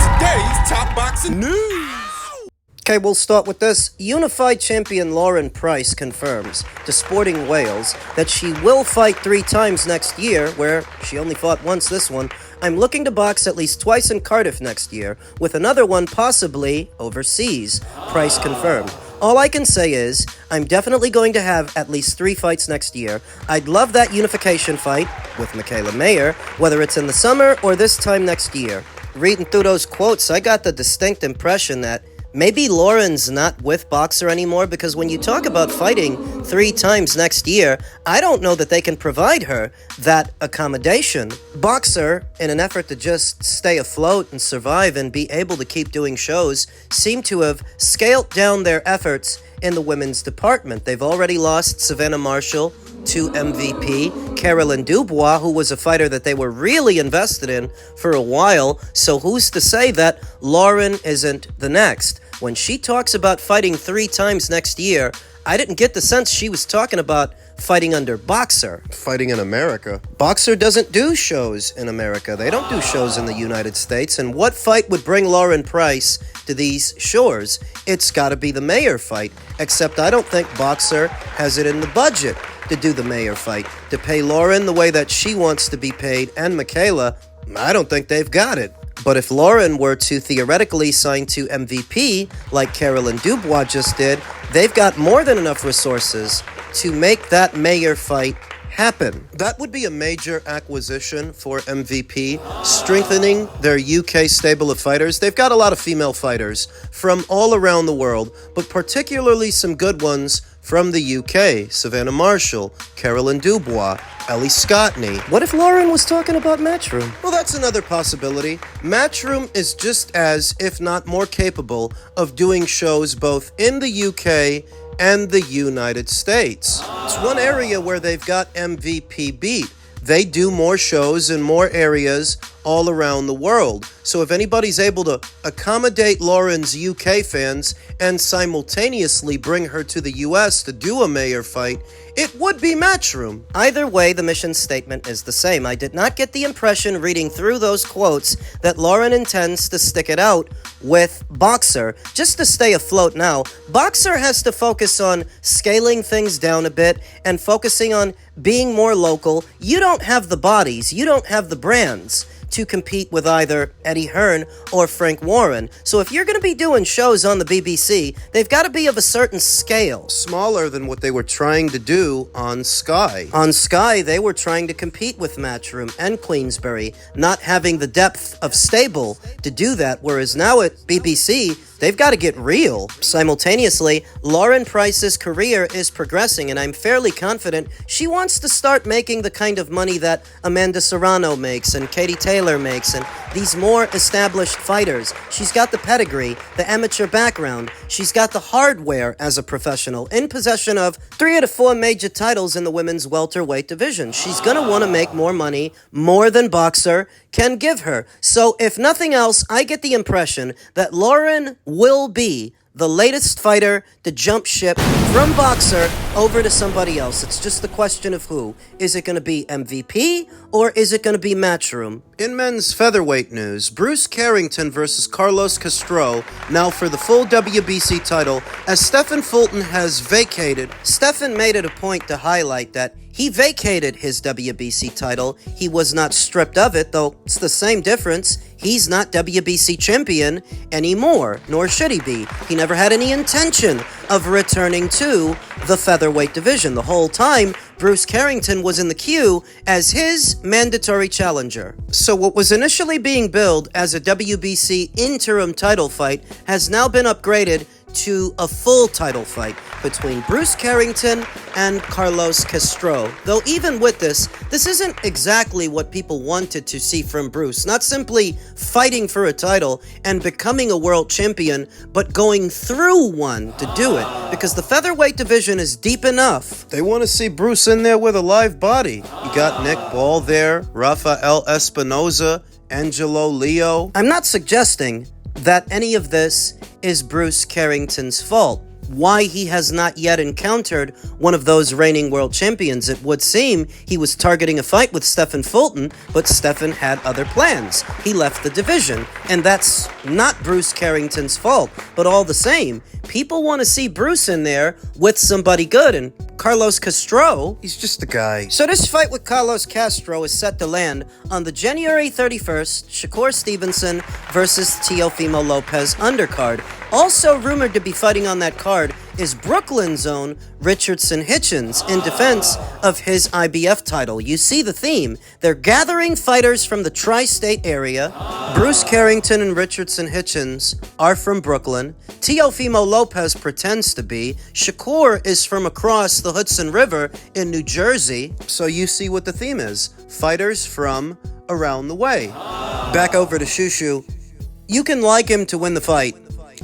today's top boxing news. Okay, we'll start with this. Unified champion Lauren Price confirms to Sporting Wales that she will fight 3 times next year, where she only fought once this one. I'm looking to box at least twice in Cardiff next year, with another one possibly overseas, Price confirmed. All I can say is, I'm definitely going to have at least 3 fights next year. I'd love that unification fight with Michaela Mayer, whether it's in the summer or this time next year. Reading through those quotes, I got the distinct impression that maybe Lauren's not with Boxer anymore, because when you talk about fighting 3 times next year, I don't know that they can provide her that accommodation. Boxer, in an effort to just stay afloat and survive and be able to keep doing shows, seem to have scaled down their efforts in the women's department. They've already lost Savannah Marshall to MVP, Carolyn Dubois, who was a fighter that they were really invested in for a while, so who's to say that Lauren isn't the next? When she talks about fighting 3 times next year, I didn't get the sense she was talking about fighting under Boxer. Fighting in America. Boxer doesn't do shows in America. They don't do shows in the United States. And what fight would bring Lauren Price to these shores? It's got to be the Mayer fight. Except I don't think Boxer has it in the budget to do the Mayer fight. To pay Lauren the way that she wants to be paid, and Michaela, I don't think they've got it. But if Lauren were to theoretically sign to MVP, like Carolyn Dubois just did, they've got more than enough resources to make that Mayer fight happen. That would be a major acquisition for MVP, strengthening their UK stable of fighters. They've got a lot of female fighters from all around the world, but particularly some good ones from the UK. Savannah Marshall, Carolyn Dubois, Ellie Scottney. What if Lauren was talking about Matchroom? Well, that's another possibility. Matchroom is just as, if not more capable, of doing shows both in the UK and the United States. It's one area where they've got MVP beat. They do more shows in more areas all around the world. So if anybody's able to accommodate Lauren's UK fans and simultaneously bring her to the US to do a Mayer fight, it would be Matchroom. Either way, the mission statement is the same. I did not get the impression reading through those quotes that Lauren intends to stick it out with Boxer just to stay afloat now. Boxer has to focus on scaling things down a bit and focusing on being more local. You don't have the bodies, you don't have the brands to compete with either Eddie Hearn or Frank Warren. So if you're going to be doing shows on the BBC, they've got to be of a certain scale. Smaller than what they were trying to do on Sky. On Sky, they were trying to compete with Matchroom and Queensberry, not having the depth of stable to do that, whereas now at BBC, they've got to get real. Simultaneously, Lauren Price's career is progressing, and I'm fairly confident she wants to start making the kind of money that Amanda Serrano makes and Katie Taylor makes and these more established fighters. She's got the pedigree, the amateur background. She's got the hardware as a professional, in possession of 3 out of 4 major titles in the women's welterweight division. She's going to want to make more money, more than Boxer can give her. So if nothing else, I get the impression that Lauren will be the latest fighter to jump ship from Boxer over to somebody else. It's just the question of who. Is it going to be MVP or is it going to be Matchroom? In men's featherweight news, Bruce Carrington versus Carlos Castro, now for the full WBC title, as Stephen Fulton has vacated. Stephen made it a point to highlight that he vacated his WBC title. He was not stripped of it, though it's the same difference. He's not WBC champion anymore, nor should he be. He never had any intention of returning to the featherweight division. The whole time, Bruce Carrington was in the queue as his mandatory challenger. So what was initially being billed as a WBC interim title fight has now been upgraded to a full title fight between Bruce Carrington and Carlos Castro. Though even with this isn't exactly what people wanted to see from Bruce. Not simply fighting for a title and becoming a world champion, but going through one to do it. Because the featherweight division is deep enough. They want to see Bruce in there with a live body. You got Nick Ball there, Rafael Espinoza, Angelo Leo. I'm not suggesting that any of this is Bruce Carrington's fault. why he has not yet encountered one of those reigning world champions. It would seem he was targeting a fight with Stephen Fulton, but Stephen had other plans. He left the division, and that's not Bruce Carrington's fault. But all the same, people want to see Bruce in there with somebody good, and Carlos Castro, he's just a guy. So this fight with Carlos Castro is set to land on the January 31st Shakur Stevenson versus Teofimo Lopez undercard. Also rumored to be fighting on that card is Brooklyn's own Richardson Hitchens in defense of his IBF title. You see the theme. They're gathering fighters from the tri-state area. Bruce Carrington and Richardson Hitchens are from Brooklyn. Teofimo Lopez pretends to be. Shakur is from across the Hudson River in New Jersey. So you see what the theme is. Fighters from around the way. Back over to Shushu. You can like him to win the fight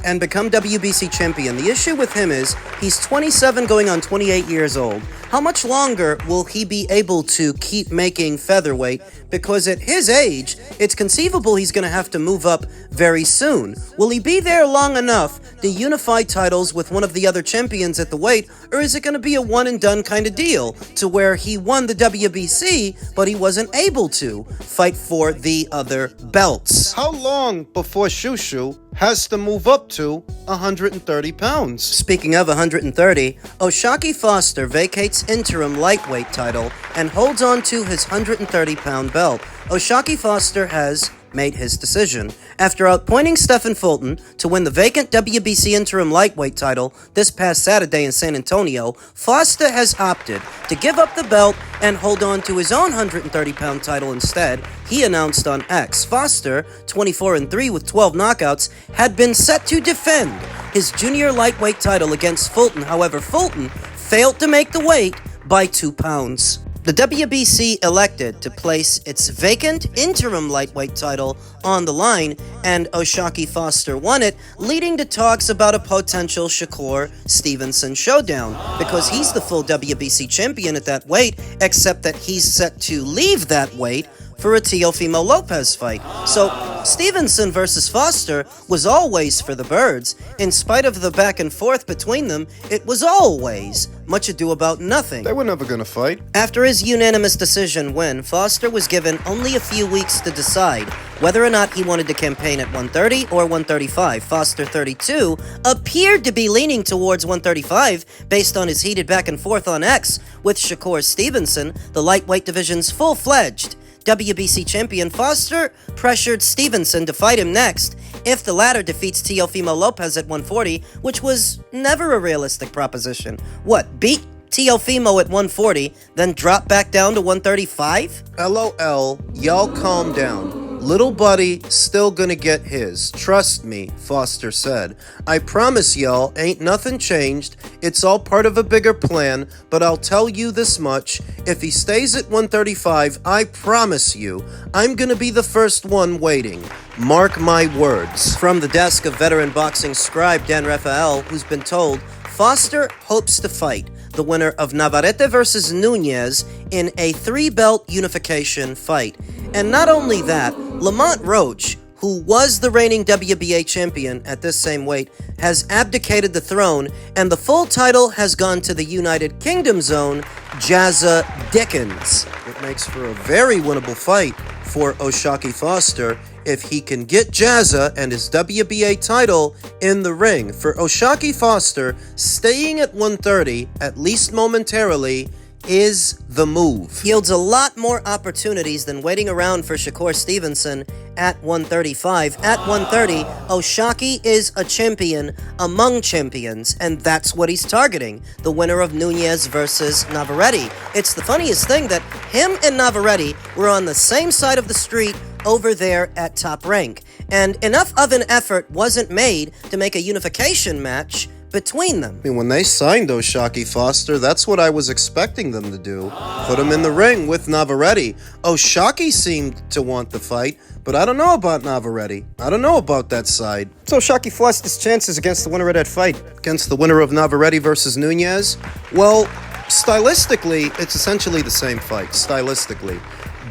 and become WBC champion. The issue with him is he's 27 going on 28 years old. How much longer will he be able to keep making featherweight? Because at his age, it's conceivable he's going to have to move up very soon. Will he be there long enough to unify titles with one of the other champions at the weight, or is it going to be a one-and-done kind of deal to where he won the WBC, but he wasn't able to fight for the other belts? How long before Shushu has to move up to 130 pounds? Speaking of 130, Oshaki Foster vacates interim lightweight title and holds on to his 130-pound belt. Oshaki Foster has made his decision. After outpointing Stephen Fulton to win the vacant WBC interim lightweight title this past Saturday in San Antonio, Foster has opted to give up the belt and hold on to his own 130-pound title instead. He announced on X, Foster, 24-3 with 12 knockouts, had been set to defend his junior lightweight title against Fulton. However, Fulton failed to make the weight by 2 pounds. The WBC elected to place its vacant interim lightweight title on the line, and Oshaki Foster won it, leading to talks about a potential Shakur Stevenson showdown, because he's the full WBC champion at that weight, except that he's set to leave that weight for a Teofimo Lopez fight. So Stevenson versus Foster was always for the birds. In spite of the back and forth between them, it was always much ado about nothing. They were never gonna fight. After his unanimous decision win, Foster was given only a few weeks to decide whether or not he wanted to campaign at 130 or 135. Foster, 32, appeared to be leaning towards 135 based on his heated back and forth on X with Shakur Stevenson, the lightweight division's full-fledged WBC champion. Foster pressured Stevenson to fight him next if the latter defeats Teofimo Lopez at 140, which was never a realistic proposition. What, beat Teofimo at 140, then drop back down to 135? LOL, y'all calm down. Little buddy still gonna get his. Trust me, Foster said. I promise y'all, ain't nothing changed. It's all part of a bigger plan, but I'll tell you this much. If he stays at 135, I promise you, I'm gonna be the first one waiting. Mark my words. From the desk of veteran boxing scribe Dan Rafael, who's been told Foster hopes to fight the winner of Navarrete versus Nunez in a 3-belt unification fight. And not only that, Lamont Roach, who was the reigning WBA champion at this same weight, has abdicated the throne, and the full title has gone to the United Kingdom's own Jazza Dickens. It makes for a very winnable fight for Oshaki Foster if he can get Jazza and his WBA title in the ring. For Oshaki Foster, staying at 130, at least momentarily, is the move. Yields a lot more opportunities than waiting around for Shakur Stevenson at 135. At 130, Oshaki is a champion among champions, and that's what he's targeting, the winner of Nunez versus Navarrete. It's the funniest thing that him and Navarrete were on the same side of the street over there at Top Rank, and enough of an effort wasn't made to make a unification match between them. I mean, when they signed Oshaki Foster, that's what I was expecting them to do. Put him in the ring with Navarrete. Oshaki seemed to want the fight, but I don't know about Navarrete. I don't know about that side. So Oshaki flushed his chances against the winner of that fight. Against the winner of Navarrete versus Nunez? Well, stylistically, it's essentially the same fight. Stylistically.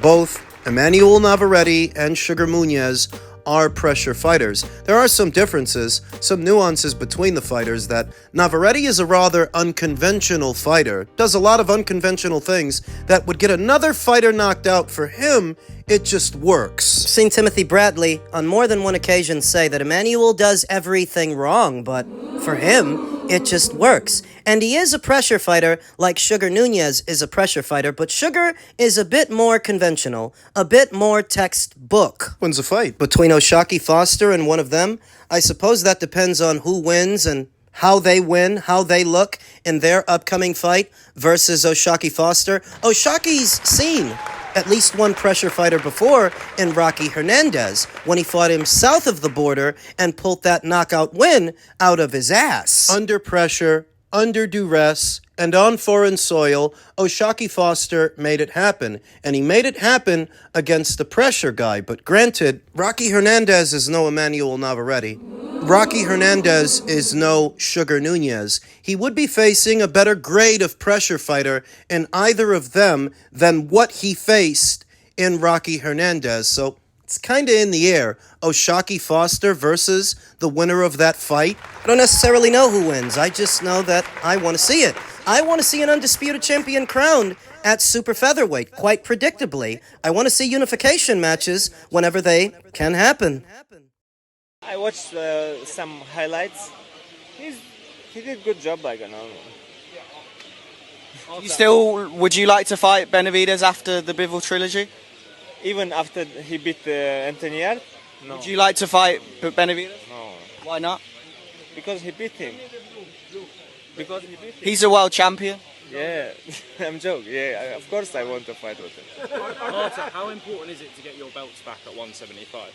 Both Emmanuel Navarrete and Sugar Nunez are pressure fighters. There are some differences, some nuances between the fighters, that Navarrete is a rather unconventional fighter, does a lot of unconventional things that would get another fighter knocked out. For him, it just works. I've seen Timothy Bradley on more than one occasion say that Emmanuel does everything wrong, but for him, it just works. And he is a pressure fighter like Sugar Nunez is a pressure fighter, but Sugar is a bit more conventional, a bit more textbook. When's the fight? Between O'Shaquie Foster and one of them, I suppose that depends on who wins and how they win, how they look in their upcoming fight versus O'Shaquie Foster. O'Shaquie's seen at least one pressure fighter before in Rocky Hernandez when he fought him south of the border and pulled that knockout win out of his ass. Under pressure, under duress, and on foreign soil, O'Shaquie Foster made it happen. And he made it happen against the pressure guy. But granted, Rocky Hernandez is no Emmanuel Navarrete. Rocky Hernandez is no Sugar Nunez. He would be facing a better grade of pressure fighter in either of them than what he faced in Rocky Hernandez. So it's kind of in the air. O'Shaquie Foster versus the winner of that fight. I don't necessarily know who wins. I just know that I want to see it. I want to see an undisputed champion crowned at super featherweight, quite predictably. I want to see unification matches whenever they can happen. I watched some highlights. He did a good job, Would you like to fight Benavidez after the Bivol trilogy? Even after he beat Anthony Yarde? No. Would you like to fight Benavidez? No. Why not? Because he beat him. He's a world champion. Yeah, I'm joking. Yeah, of course I want to fight with him. Arthur, how important is it to get your belts back at 175?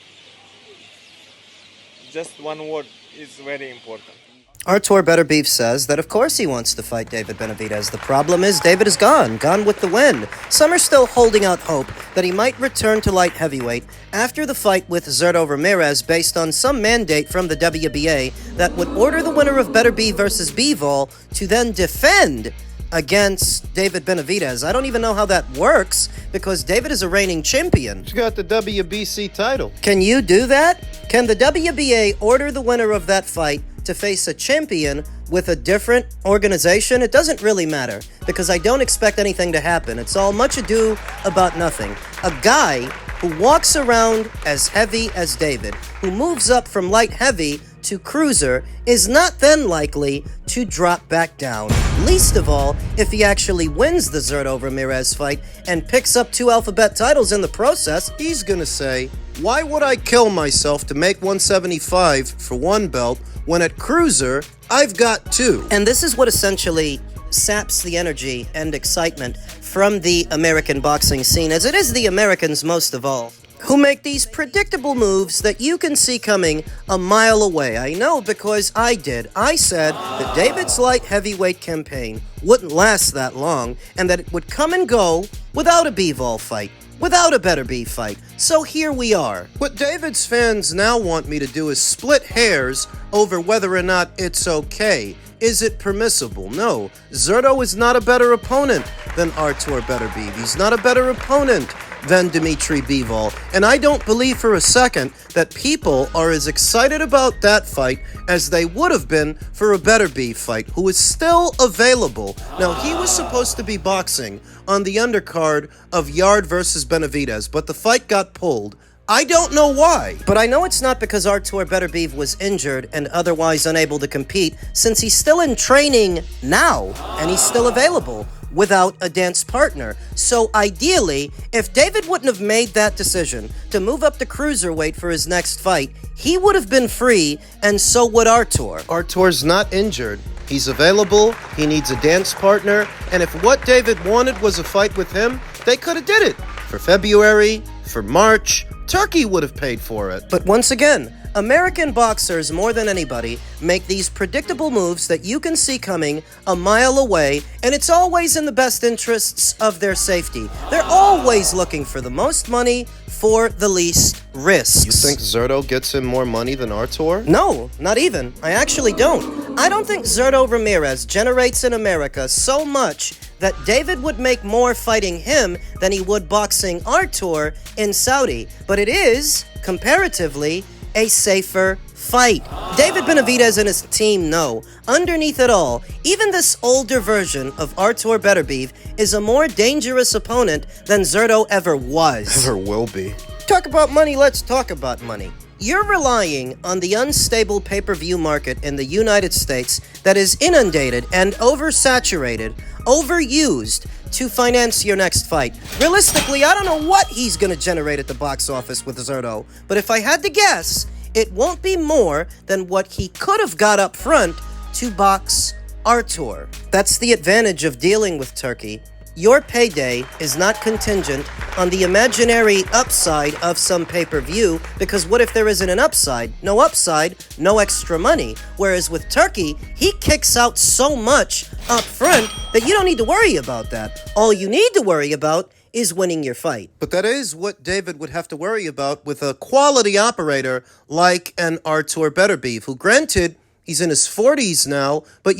Just one word is very important. Artur Beterbiev says that of course he wants to fight David Benavidez. The problem is David is gone with the win. Some are still holding out hope that he might return to light heavyweight after the fight with Zurdo Ramirez based on some mandate from the WBA that would order the winner of Beterbiev versus Bivol to then defend against David Benavidez. I don't even know how that works because David is a reigning champion. He's got the WBC title. Can you do that? Can the WBA order the winner of that fight to face a champion with a different organization? It doesn't really matter because I don't expect anything to happen. It's all much ado about nothing. A guy who walks around as heavy as David, who moves up from light heavy to cruiser, is not then likely to drop back down. Least of all, if he actually wins the Zurdo Ramirez fight and picks up 2 alphabet titles in the process. He's gonna say, why would I kill myself to make 175 for one belt when at cruiser, I've got 2? And this is what essentially saps the energy and excitement from the American boxing scene, as it is the Americans most of all, who make these predictable moves that you can see coming a mile away. I know because I did. I said that David's light heavyweight campaign wouldn't last that long and that it would come and go without a Bivol fight, without a Beterbiev fight. So here we are. What David's fans now want me to do is split hairs over whether or not it's okay. Is it permissible? No. Zurdo is not a better opponent than Artur Beterbiev. He's not a better opponent than Dmitry Bivol. And I don't believe for a second that people are as excited about that fight as they would have been for a Beterbiev fight, who is still available. Now, he was supposed to be boxing on the undercard of Yarde versus Benavidez, but the fight got pulled. I don't know why. But I know it's not because Artur Beterbiev was injured and otherwise unable to compete, since he's still in training now, and he's still available without a dance partner. So ideally, if David wouldn't have made that decision to move up to cruiserweight for his next fight, he would have been free, and so would Artur. Artur's not injured. He's available, he needs a dance partner, and if what David wanted was a fight with him, they could have did it. For February, for March, Turkey would have paid for it. But once again, American boxers, more than anybody, make these predictable moves that you can see coming a mile away, and it's always in the best interests of their safety. They're always looking for the most money for the least risks. You think Zurdo gets him more money than Artur? No, not even. I actually don't. I don't think Zurdo Ramirez generates in America so much that David would make more fighting him than he would boxing Artur in Saudi, but it is, comparatively, a safer fight. David Benavidez and his team know, underneath it all, even this older version of Artur Beterbiev is a more dangerous opponent than Zurdo ever was. Ever will be. Talk about money, let's talk about money. You're relying on the unstable pay-per-view market in the United States that is inundated and oversaturated, overused to finance your next fight. Realistically, I don't know what he's going to generate at the box office with Zurdo, but if I had to guess, it won't be more than what he could have got up front to box Artur. That's the advantage of dealing with Turkey. Your payday is not contingent on the imaginary upside of some pay-per-view, because what if there isn't an upside? No upside, no extra money. Whereas with Turkey, he kicks out so much up front that you don't need to worry about that. All you need to worry about is winning your fight. But that is what David would have to worry about with a quality operator like an Artur Beterbiev, who, granted, he's in his 40s now, but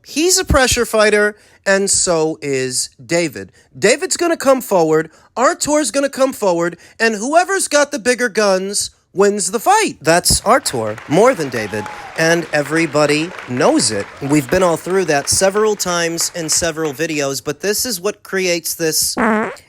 he's a pressure fighter, and so is David. David's going to come forward, Artur's going to come forward, and whoever's got the bigger guns wins the fight. That's Artur, more than David, and everybody knows it. We've been all through that several times in several videos, but this is what creates this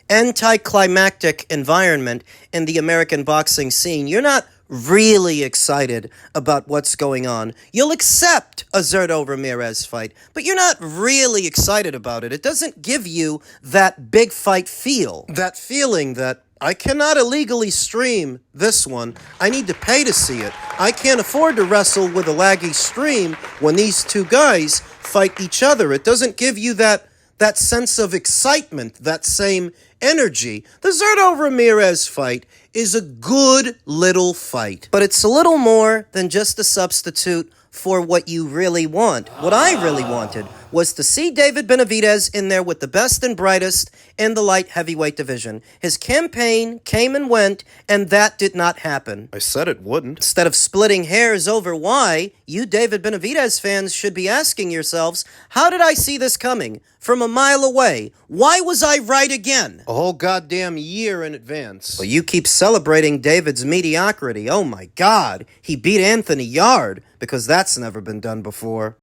anticlimactic environment in the American boxing scene. You're not really excited about what's going on. You'll accept a Zurdo Ramirez fight, but you're not really excited about it. It doesn't give you that big fight feel. That feeling that I cannot illegally stream this one. I need to pay to see it. I can't afford to wrestle with a laggy stream when these two guys fight each other. It doesn't give you that sense of excitement, that same energy. The Zurdo Ramirez fight is a good little fight. But it's a little more than just a substitute for what you really want. What I really wanted was to see David Benavidez in there with the best and brightest in the light heavyweight division. His campaign came and went, and that did not happen. I said it wouldn't. Instead of splitting hairs over why, you David Benavidez fans should be asking yourselves, how did I see this coming? From a mile away. Why was I right again? A whole goddamn year in advance. Well, you keep celebrating David's mediocrity. Oh my God, he beat Anthony Yard, because that's never been done before.